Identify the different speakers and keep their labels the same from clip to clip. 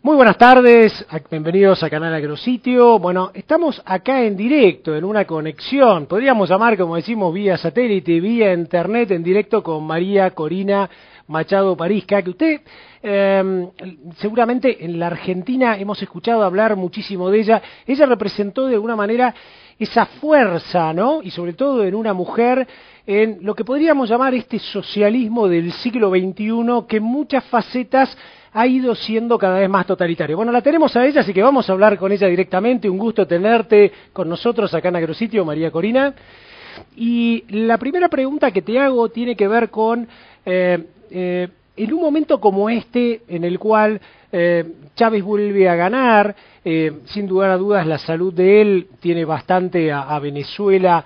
Speaker 1: Muy buenas tardes, bienvenidos a Canal Agrositio. Bueno, estamos acá en directo, en una conexión, podríamos llamar, como decimos, vía satélite, vía internet, en directo con María Corina Machado Parisca, que usted seguramente en la Argentina hemos escuchado hablar muchísimo de ella. Ella representó de alguna manera esa fuerza, ¿no? Y sobre todo en una mujer, en lo que podríamos llamar este socialismo del siglo XXI, que en muchas facetas ha ido siendo cada vez más totalitario. Bueno, la tenemos a ella, así que vamos a hablar con ella directamente. Un gusto tenerte con nosotros acá en Agrositio, María Corina. Y la primera pregunta que te hago tiene que ver con, en un momento como este, en el cual Chávez vuelve a ganar, sin lugar a dudas la salud de él tiene bastante a Venezuela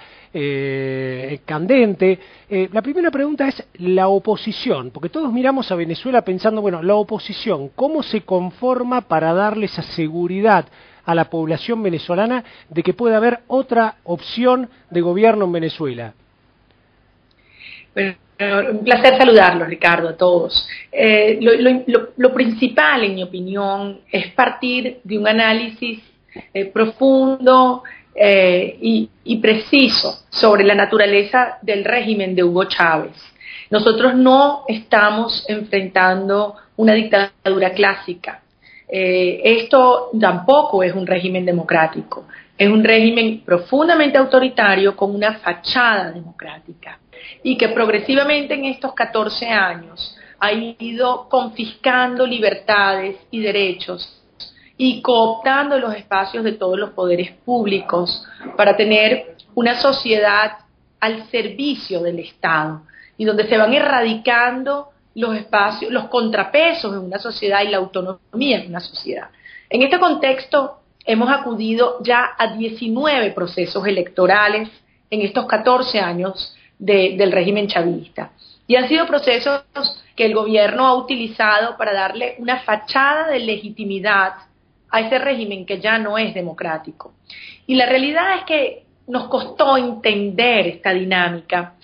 Speaker 1: candente. La primera pregunta es la oposición, porque todos miramos a Venezuela pensando, bueno, la oposición, ¿cómo se conforma para darle esa seguridad a la población venezolana de que puede haber otra opción de gobierno en Venezuela?
Speaker 2: Bueno, un placer saludarlos, Ricardo, a todos. Lo principal, en mi opinión, es partir de un análisis profundo y preciso sobre la naturaleza del régimen de Hugo Chávez. Nosotros no estamos enfrentando una dictadura clásica. Esto tampoco es un régimen democrático. Es un régimen profundamente autoritario con una fachada democrática y que progresivamente en estos 14 años ha ido confiscando libertades y derechos y cooptando los espacios de todos los poderes públicos para tener una sociedad al servicio del Estado y donde se van erradicando los espacios, los contrapesos en una sociedad y la autonomía en una sociedad. En este contexto hemos acudido ya a 19 procesos electorales en estos 14 años del régimen chavista. Y han sido procesos que el gobierno ha utilizado para darle una fachada de legitimidad a ese régimen que ya no es democrático. Y la realidad es que nos costó entender esta dinámica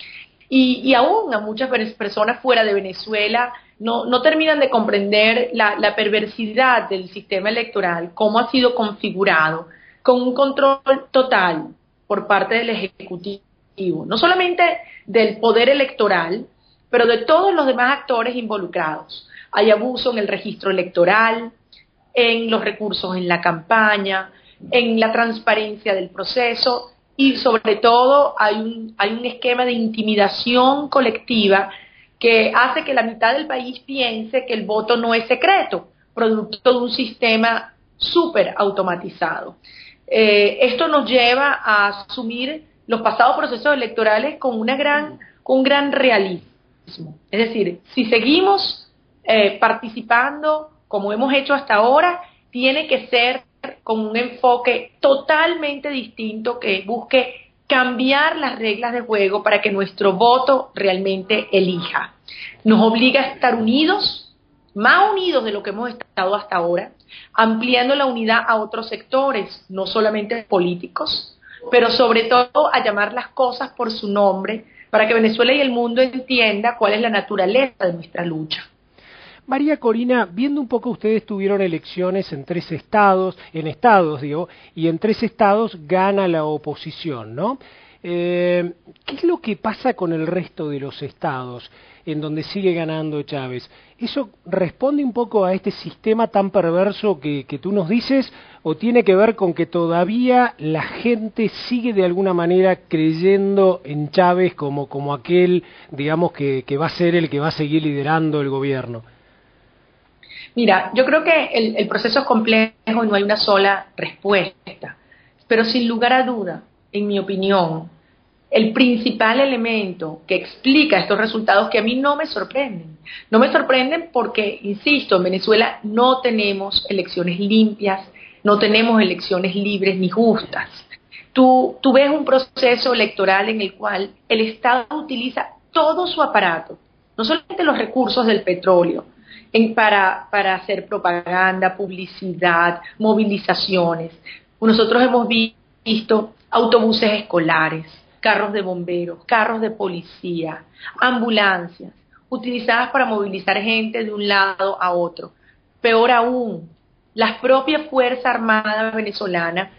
Speaker 2: y aún a muchas personas fuera de Venezuela no terminan de comprender la perversidad del sistema electoral, cómo ha sido configurado, con un control total por parte del Ejecutivo, no solamente del poder electoral, pero de todos los demás actores involucrados. Hay abuso en el registro electoral, en los recursos en la campaña, en la transparencia del proceso y sobre todo hay un esquema de intimidación colectiva que hace que la mitad del país piense que el voto no es secreto, producto de un sistema súper automatizado. Esto nos lleva a asumir los pasados procesos electorales con un gran realismo. Es decir, si seguimos participando como hemos hecho hasta ahora, tiene que ser con un enfoque totalmente distinto que busque cambiar las reglas de juego para que nuestro voto realmente elija. Nos obliga a estar unidos, más unidos de lo que hemos estado hasta ahora, ampliando la unidad a otros sectores, no solamente políticos, pero sobre todo a llamar las cosas por su nombre para que Venezuela y el mundo entienda cuál es la naturaleza de nuestra lucha.
Speaker 1: María Corina, viendo un poco, ustedes tuvieron elecciones en 3 estados, y en 3 estados gana la oposición, ¿no? ¿Qué es lo que pasa con el resto de los estados en donde sigue ganando Chávez? ¿Eso responde un poco a este sistema tan perverso que tú nos dices, o tiene que ver con que todavía la gente sigue de alguna manera creyendo en Chávez como aquel, digamos, que va a ser el que va a seguir liderando el gobierno?
Speaker 2: Mira, yo creo que el proceso es complejo y no hay una sola respuesta, pero sin lugar a duda, en mi opinión, el principal elemento que explica estos resultados que a mí no me sorprenden porque, insisto, en Venezuela no tenemos elecciones limpias, no tenemos elecciones libres ni justas. Tú ves un proceso electoral en el cual el Estado utiliza todo su aparato, no solamente los recursos del petróleo, para hacer propaganda, publicidad, movilizaciones. Nosotros hemos visto autobuses escolares, carros de bomberos, carros de policía, ambulancias, utilizadas para movilizar gente de un lado a otro. Peor aún, la propia Fuerza Armada venezolana,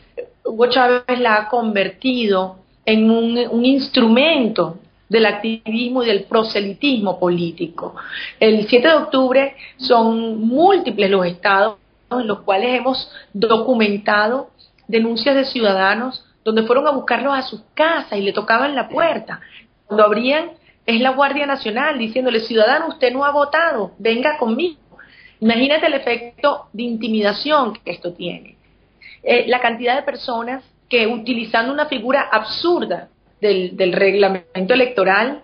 Speaker 2: Hugo Chávez la ha convertido en un instrumento del activismo y del proselitismo político. El 7 de octubre son múltiples los estados en los cuales hemos documentado denuncias de ciudadanos donde fueron a buscarlos a sus casas y le tocaban la puerta. Cuando abrían, es la Guardia Nacional diciéndole: ciudadano, usted no ha votado, venga conmigo. Imagínate el efecto de intimidación que esto tiene. La cantidad de personas que, utilizando una figura absurda del reglamento electoral,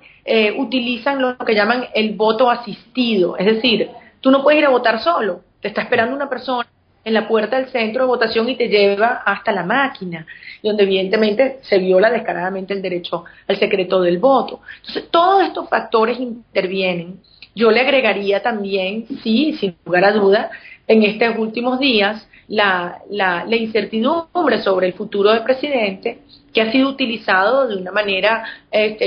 Speaker 2: utilizan lo que llaman el voto asistido. Es decir, tú no puedes ir a votar solo, te está esperando una persona en la puerta del centro de votación y te lleva hasta la máquina, donde evidentemente se viola descaradamente el derecho al secreto del voto. Entonces, todos estos factores intervienen. Yo le agregaría también, sí, sin lugar a duda, en estos últimos días, la incertidumbre sobre el futuro del presidente, que ha sido utilizado de una manera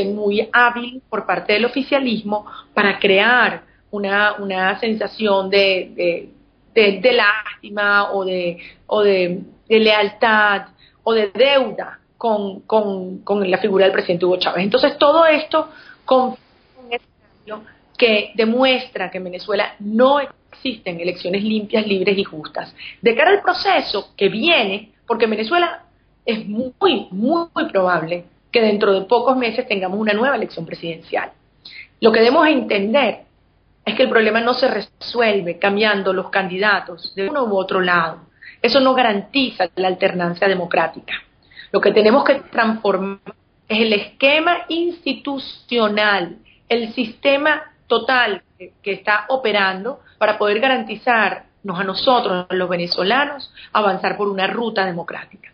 Speaker 2: muy hábil por parte del oficialismo para crear una sensación de lástima o de lealtad o de deuda con la figura del presidente Hugo Chávez. Entonces, todo esto confirma un escenario que demuestra que en Venezuela no existen elecciones limpias, libres y justas. De cara al proceso que viene, porque en Venezuela es muy, muy probable que dentro de pocos meses tengamos una nueva elección presidencial. Lo que debemos entender es que el problema no se resuelve cambiando los candidatos de uno u otro lado. Eso no garantiza la alternancia democrática. Lo que tenemos que transformar es el esquema institucional, el sistema total que está operando para poder garantizarnos a nosotros, los venezolanos, avanzar por una ruta democrática.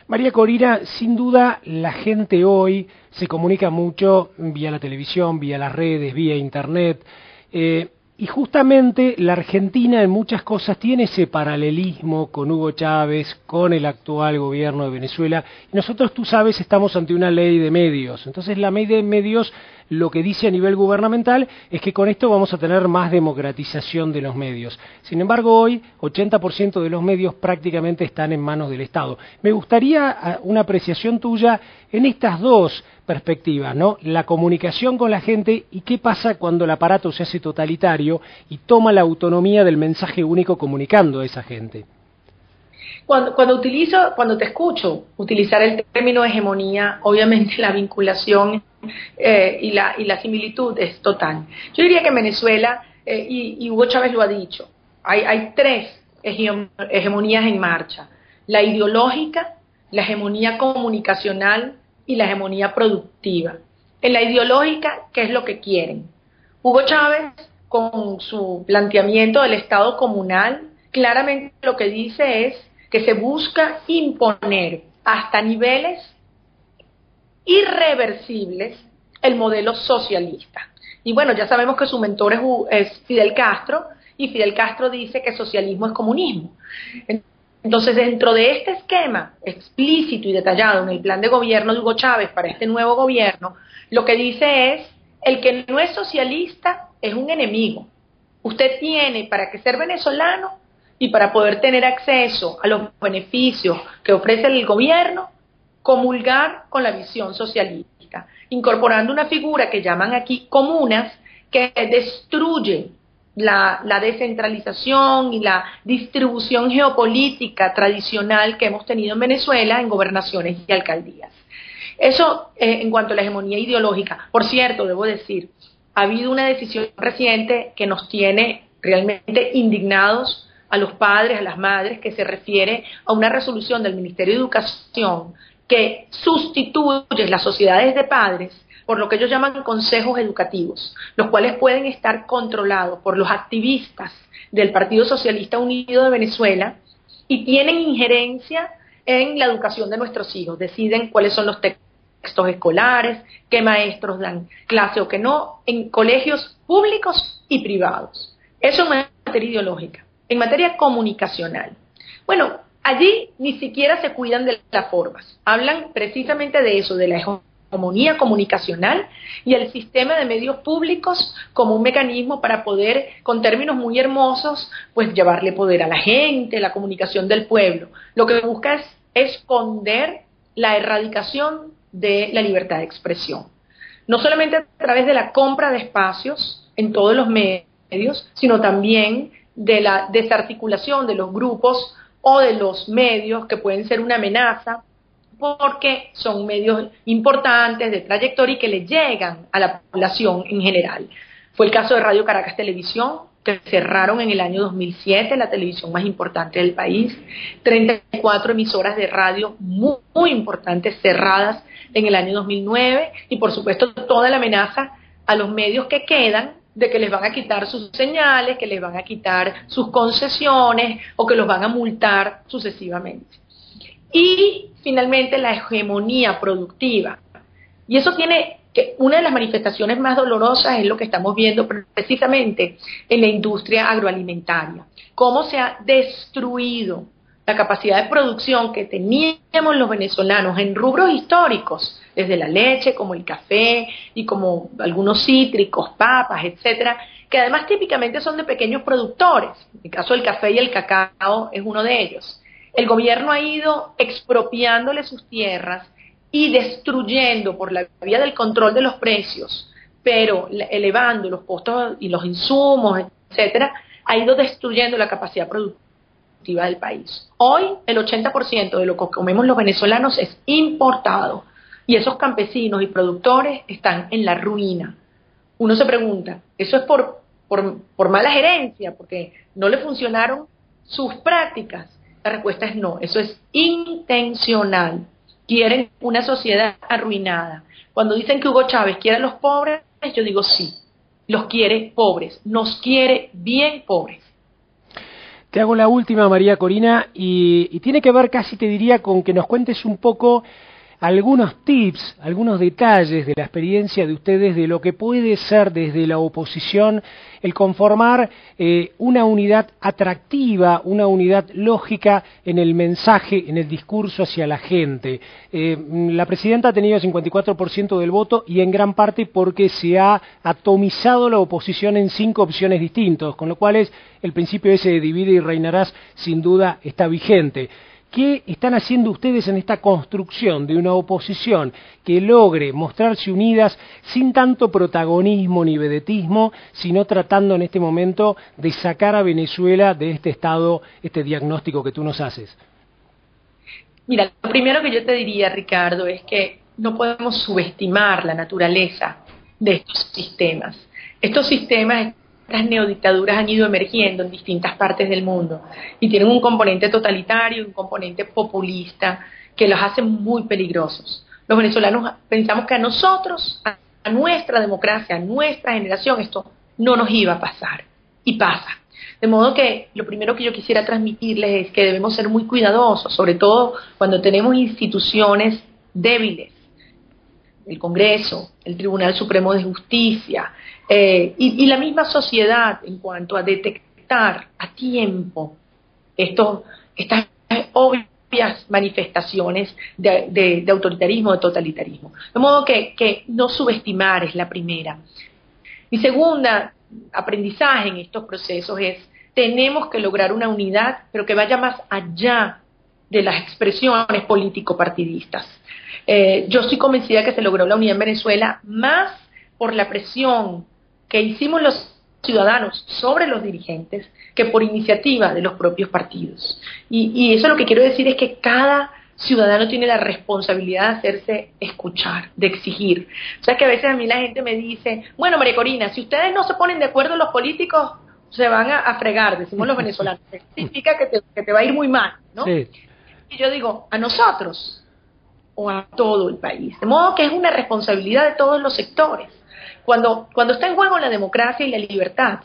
Speaker 1: María Corina, sin duda la gente hoy se comunica mucho vía la televisión, vía las redes, vía internet, y justamente la Argentina en muchas cosas tiene ese paralelismo con Hugo Chávez, con el actual gobierno de Venezuela, y nosotros, tú sabes, estamos ante una ley de medios. Entonces la ley de medios lo que dice a nivel gubernamental es que con esto vamos a tener más democratización de los medios. Sin embargo, hoy 80% de los medios prácticamente están en manos del Estado. Me gustaría una apreciación tuya en estas dos perspectivas, ¿no? La comunicación con la gente y qué pasa cuando el aparato se hace totalitario y toma la autonomía del mensaje único comunicando a esa gente.
Speaker 2: Cuando te escucho utilizar el término hegemonía, obviamente la vinculación y la similitud es total. Yo diría que en Venezuela, y Hugo Chávez lo ha dicho, hay tres hegemonías en marcha: la ideológica, la hegemonía comunicacional y la hegemonía productiva. En la ideológica, ¿qué es lo que quieren? Hugo Chávez, con su planteamiento del Estado comunal, claramente lo que dice es que se busca imponer hasta niveles irreversibles el modelo socialista. Y bueno, ya sabemos que su mentor es Fidel Castro, y Fidel Castro dice que socialismo es comunismo. Entonces, dentro de este esquema explícito y detallado en el plan de gobierno de Hugo Chávez para este nuevo gobierno, lo que dice es: el que no es socialista es un enemigo. Usted tiene, para que ser venezolano y para poder tener acceso a los beneficios que ofrece el gobierno, comulgar con la visión socialista, incorporando una figura que llaman aquí comunas, que destruye la descentralización y la distribución geopolítica tradicional que hemos tenido en Venezuela en gobernaciones y alcaldías. Eso en cuanto a la hegemonía ideológica. Por cierto, debo decir, ha habido una decisión reciente que nos tiene realmente indignados a los padres, a las madres, que se refiere a una resolución del Ministerio de Educación que sustituye las sociedades de padres por lo que ellos llaman consejos educativos, los cuales pueden estar controlados por los activistas del Partido Socialista Unido de Venezuela y tienen injerencia en la educación de nuestros hijos. Deciden cuáles son los textos escolares, qué maestros dan clase o qué no, en colegios públicos y privados. Eso en materia ideológica. En materia comunicacional, bueno, allí ni siquiera se cuidan de las formas. Hablan precisamente de eso, de la hegemonía comunicacional y el sistema de medios públicos como un mecanismo para poder, con términos muy hermosos, pues llevarle poder a la gente, la comunicación del pueblo. Lo que busca es esconder la erradicación de la libertad de expresión. No solamente a través de la compra de espacios en todos los medios, sino también de la desarticulación de los grupos o de los medios que pueden ser una amenaza porque son medios importantes de trayectoria y que le llegan a la población en general. Fue el caso de Radio Caracas Televisión, que cerraron en el año 2007, la televisión más importante del país, 34 emisoras de radio muy importantes cerradas en el año 2009 y por supuesto toda la amenaza a los medios que quedan de que les van a quitar sus señales, que les van a quitar sus concesiones o que los van a multar sucesivamente. Y finalmente la hegemonía productiva. Y eso tiene que una de las manifestaciones más dolorosas es lo que estamos viendo precisamente en la industria agroalimentaria. Cómo se ha destruido la capacidad de producción que teníamos los venezolanos en rubros históricos, desde la leche, como el café y como algunos cítricos, papas, etcétera, que además típicamente son de pequeños productores. El caso del café y el cacao es uno de ellos. El gobierno ha ido expropiándole sus tierras y destruyendo por la vía del control de los precios, pero elevando los costos y los insumos, etcétera, ha ido destruyendo la capacidad productiva del país. Hoy el 80% de lo que comemos los venezolanos es importado y esos campesinos y productores están en la ruina. Uno se pregunta, ¿eso es por mala gerencia, porque no le funcionaron sus prácticas? La respuesta es no, eso es intencional. Quieren una sociedad arruinada. Cuando dicen que Hugo Chávez quiere a los pobres, yo digo sí, los quiere pobres, nos quiere bien pobres.
Speaker 1: Te hago la última, María Corina, y tiene que ver casi, te diría, con que nos cuentes un poco algunos tips, algunos detalles de la experiencia de ustedes de lo que puede ser desde la oposición el conformar una unidad atractiva, una unidad lógica en el mensaje, en el discurso hacia la gente. La presidenta ha tenido 54% del voto y en gran parte porque se ha atomizado la oposición en 5 opciones distintas, con lo cual el principio ese de divide y reinarás sin duda está vigente. ¿Qué están haciendo ustedes en esta construcción de una oposición que logre mostrarse unidas sin tanto protagonismo ni vedetismo, sino tratando en este momento de sacar a Venezuela de este estado, este diagnóstico que tú nos haces?
Speaker 2: Mira, lo primero que yo te diría, Ricardo, es que no podemos subestimar la naturaleza de estos sistemas. Estos sistemas, estas neodictaduras han ido emergiendo en distintas partes del mundo y tienen un componente totalitario y un componente populista que los hace muy peligrosos. Los venezolanos pensamos que a nosotros, a nuestra democracia, a nuestra generación, esto no nos iba a pasar. Y pasa. De modo que lo primero que yo quisiera transmitirles es que debemos ser muy cuidadosos, sobre todo cuando tenemos instituciones débiles. El Congreso, el Tribunal Supremo de Justicia y la misma sociedad en cuanto a detectar a tiempo estas obvias manifestaciones de autoritarismo, de totalitarismo. De modo que no subestimar es la primera. Mi segunda aprendizaje en estos procesos es tenemos que lograr una unidad, pero que vaya más allá de las expresiones político-partidistas. Yo estoy convencida que se logró la unidad en Venezuela más por la presión que hicimos los ciudadanos sobre los dirigentes que por iniciativa de los propios partidos. Y eso lo que quiero decir es que cada ciudadano tiene la responsabilidad de hacerse escuchar, de exigir. O sea que a veces a mí la gente me dice, bueno, María Corina, si ustedes no se ponen de acuerdo los políticos, se van a fregar, decimos los venezolanos. Significa que te va a ir muy mal, ¿no? Sí. Y yo digo, a nosotros o a todo el país. De modo que es una responsabilidad de todos los sectores. Cuando está en juego la democracia y la libertad,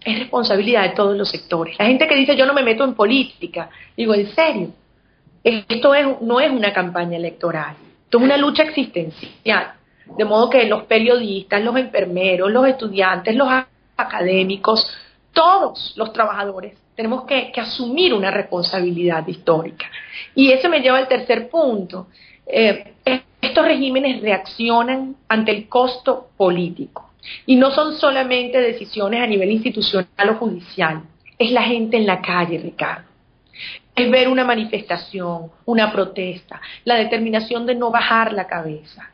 Speaker 2: es responsabilidad de todos los sectores. La gente que dice yo no me meto en política, digo, ¿en serio? Esto no es una campaña electoral, esto es una lucha existencial. De modo que los periodistas, los enfermeros, los estudiantes, los académicos, todos los trabajadores, tenemos que asumir una responsabilidad histórica. Y eso me lleva al tercer punto. Es estos regímenes reaccionan ante el costo político. Y no son solamente decisiones a nivel institucional o judicial, es la gente en la calle, Ricardo. Es ver una manifestación, una protesta, la determinación de no bajar la cabeza,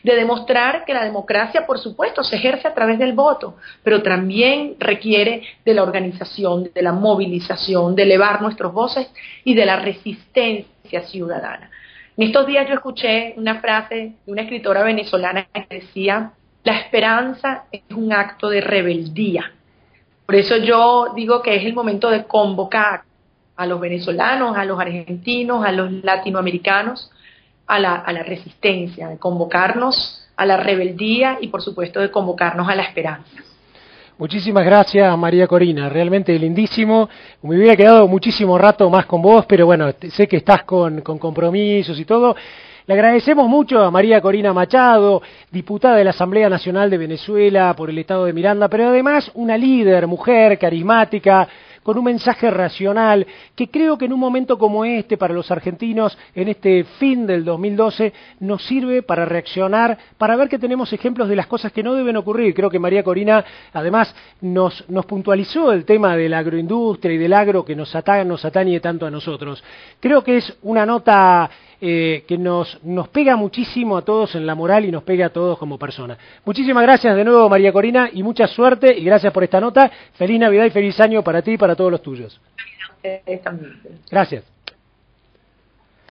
Speaker 2: de demostrar que la democracia, por supuesto, se ejerce a través del voto, pero también requiere de la organización, de la movilización, de elevar nuestras voces y de la resistencia ciudadana. En estos días yo escuché una frase de una escritora venezolana que decía: la esperanza es un acto de rebeldía. Por eso yo digo que es el momento de convocar a los venezolanos, a los argentinos, a los latinoamericanos, a la resistencia, de convocarnos a la rebeldía y por supuesto de convocarnos a la esperanza.
Speaker 1: Muchísimas gracias, María Corina, realmente lindísimo. Me hubiera quedado muchísimo rato más con vos, pero bueno, sé que estás con compromisos y todo. Le agradecemos mucho a María Corina Machado, diputada de la Asamblea Nacional de Venezuela por el Estado de Miranda, pero además una líder, mujer, carismática, con un mensaje racional, que creo que en un momento como este, para los argentinos, en este fin del 2012, nos sirve para reaccionar, para ver que tenemos ejemplos de las cosas que no deben ocurrir. Creo que María Corina, además, nos puntualizó el tema de la agroindustria y del agro que nos atañe tanto a nosotros. Creo que es una nota que nos pega muchísimo a todos en la moral y nos pega a todos como personas. Muchísimas gracias de nuevo, María Corina, y mucha suerte y gracias por esta nota. Feliz Navidad y feliz año para ti y para todos los tuyos. Gracias.